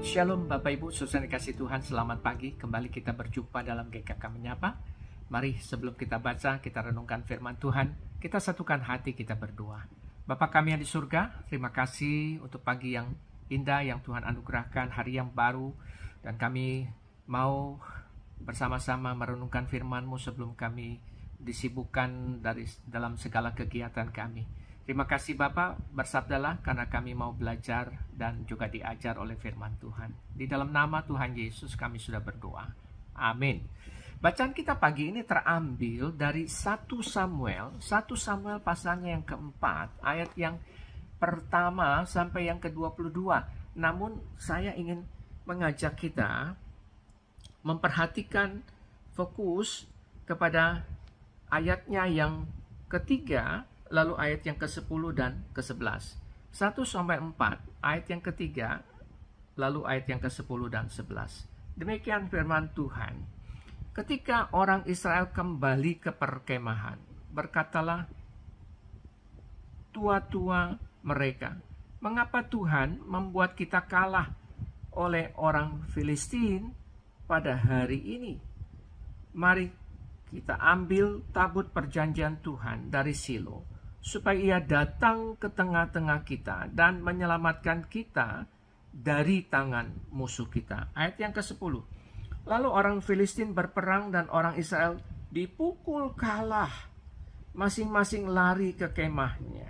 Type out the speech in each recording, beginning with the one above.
Shalom Bapak Ibu, saudara dikasih Tuhan, selamat pagi. Kembali kita berjumpa dalam GKK Menyapa. Mari sebelum kita baca, kita renungkan firman Tuhan, kita satukan hati, kita berdoa. Bapa kami yang di surga, terima kasih untuk pagi yang indah yang Tuhan anugerahkan, hari yang baru. Dan kami mau bersama-sama merenungkan firman-Mu sebelum kami disibukkan dalam segala kegiatan kami. Terima kasih Bapak, bersabdalah karena kami mau belajar dan juga diajar oleh firman Tuhan. Di dalam nama Tuhan Yesus kami sudah berdoa. Amin. Bacaan kita pagi ini terambil dari 1 Samuel pasalnya yang keempat, ayat yang pertama sampai yang ke-22. Namun saya ingin mengajak kita memperhatikan fokus kepada ayatnya yang ketiga, lalu ayat yang ke-10 dan ke-11. 1 Samuel 4, ayat yang ketiga, lalu ayat yang ke-10 dan 11. Demikian firman Tuhan. Ketika orang Israel kembali ke perkemahan, berkatalah tua-tua mereka, "Mengapa Tuhan membuat kita kalah oleh orang Filistin pada hari ini? Mari kita ambil tabut perjanjian Tuhan dari Silo, supaya ia datang ke tengah-tengah kita dan menyelamatkan kita dari tangan musuh kita." Ayat yang ke-10. Lalu orang Filistin berperang dan orang Israel dipukul kalah. Masing-masing lari ke kemahnya.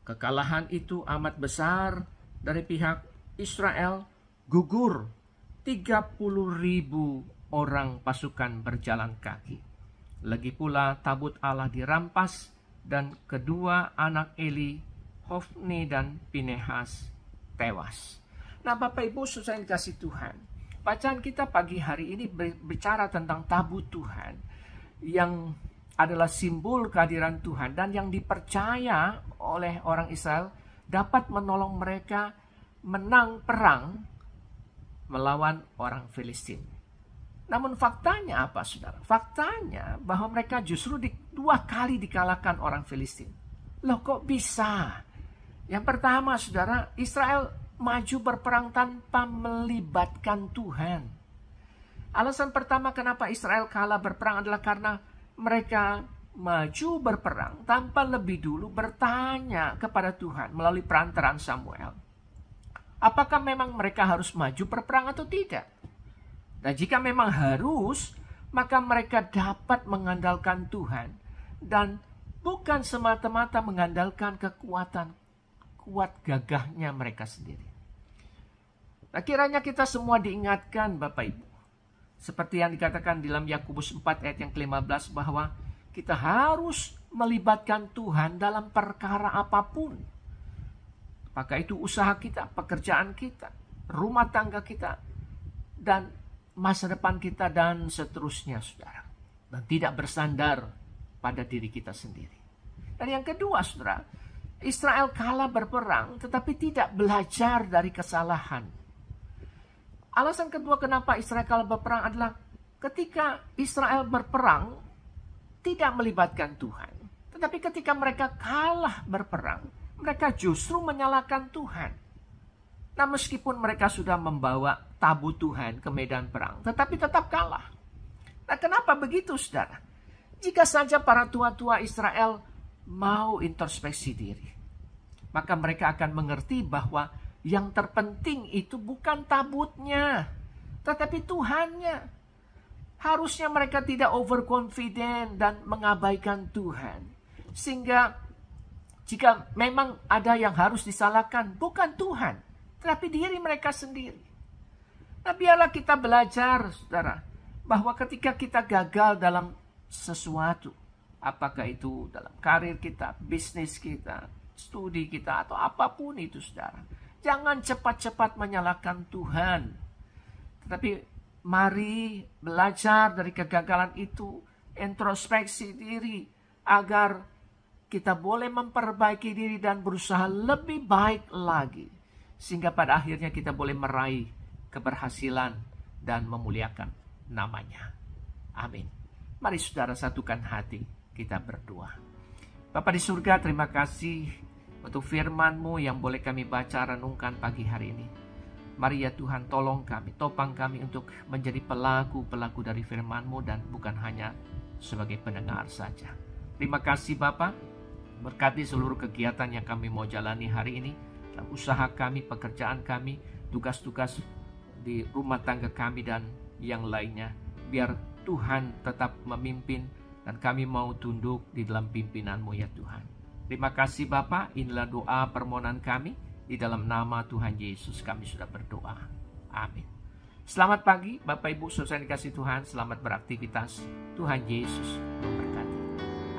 Kekalahan itu amat besar dari pihak Israel, gugur 30.000 orang pasukan berjalan kaki. Lagi pula tabut Allah dirampas dan kedua anak Eli, Hofni dan Pinehas tewas. Nah Bapak Ibu saudara yang dikasih Tuhan, bacaan kita pagi hari ini berbicara tentang tabut Tuhan yang adalah simbol kehadiran Tuhan dan yang dipercaya oleh orang Israel dapat menolong mereka menang perang melawan orang Filistin. Namun faktanya apa saudara? Faktanya bahwa mereka justru dua kali dikalahkan orang Filistin. Loh kok bisa? Yang pertama saudara, Israel maju berperang tanpa melibatkan Tuhan. Alasan pertama kenapa Israel kalah berperang adalah karena mereka maju berperang tanpa lebih dulu bertanya kepada Tuhan melalui perantaraan Samuel. Apakah memang mereka harus maju berperang atau tidak? Dan jika memang harus, maka mereka dapat mengandalkan Tuhan dan bukan semata-mata mengandalkan kuat gagahnya mereka sendiri. Nah, kiranya kita semua diingatkan Bapak Ibu, seperti yang dikatakan dalam Yakobus 4 ayat yang ke-15 bahwa kita harus melibatkan Tuhan dalam perkara apapun. Apakah itu usaha kita, pekerjaan kita, rumah tangga kita, dan masa depan kita dan seterusnya saudara. Dan tidak bersandar pada diri kita sendiri. Dan yang kedua saudara, Israel kalah berperang tetapi tidak belajar dari kesalahan. Alasan kedua kenapa Israel kalah berperang adalah ketika Israel berperang tidak melibatkan Tuhan. Tetapi ketika mereka kalah berperang, mereka justru menyalahkan Tuhan. Nah meskipun mereka sudah membawa tabut Tuhan ke medan perang, tetapi tetap kalah. Nah kenapa begitu saudara? Jika saja para tua-tua Israel mau introspeksi diri, maka mereka akan mengerti bahwa yang terpenting itu bukan tabutnya, tetapi Tuhannya. Harusnya mereka tidak overconfident dan mengabaikan Tuhan. Sehingga jika memang ada yang harus disalahkan, bukan Tuhan, tetapi diri mereka sendiri. Nah biarlah kita belajar saudara, bahwa ketika kita gagal dalam sesuatu, apakah itu dalam karir kita, bisnis kita, studi kita, atau apapun itu saudara, jangan cepat-cepat menyalahkan Tuhan. Tetapi mari belajar dari kegagalan itu, introspeksi diri, agar kita boleh memperbaiki diri dan berusaha lebih baik lagi. Sehingga pada akhirnya kita boleh meraih keberhasilan dan memuliakan namanya. Amin. Mari saudara satukan hati, kita berdoa. Bapa di surga, terima kasih untuk firman-Mu yang boleh kami baca renungkan pagi hari ini. Mari ya Tuhan, tolong kami, topang kami untuk menjadi pelaku-pelaku dari firman-Mu dan bukan hanya sebagai pendengar saja. Terima kasih Bapa, berkati seluruh kegiatan yang kami mau jalani hari ini, dalam usaha kami, pekerjaan kami, tugas-tugas di rumah tangga kami dan yang lainnya. Biar Tuhan tetap memimpin dan kami mau tunduk di dalam pimpinan-Mu ya Tuhan. Terima kasih Bapa, inilah doa permohonan kami. Di dalam nama Tuhan Yesus kami sudah berdoa. Amin. Selamat pagi Bapak Ibu saudara dikasih Tuhan. Selamat beraktivitas. Tuhan Yesus memberkati.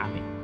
Amin.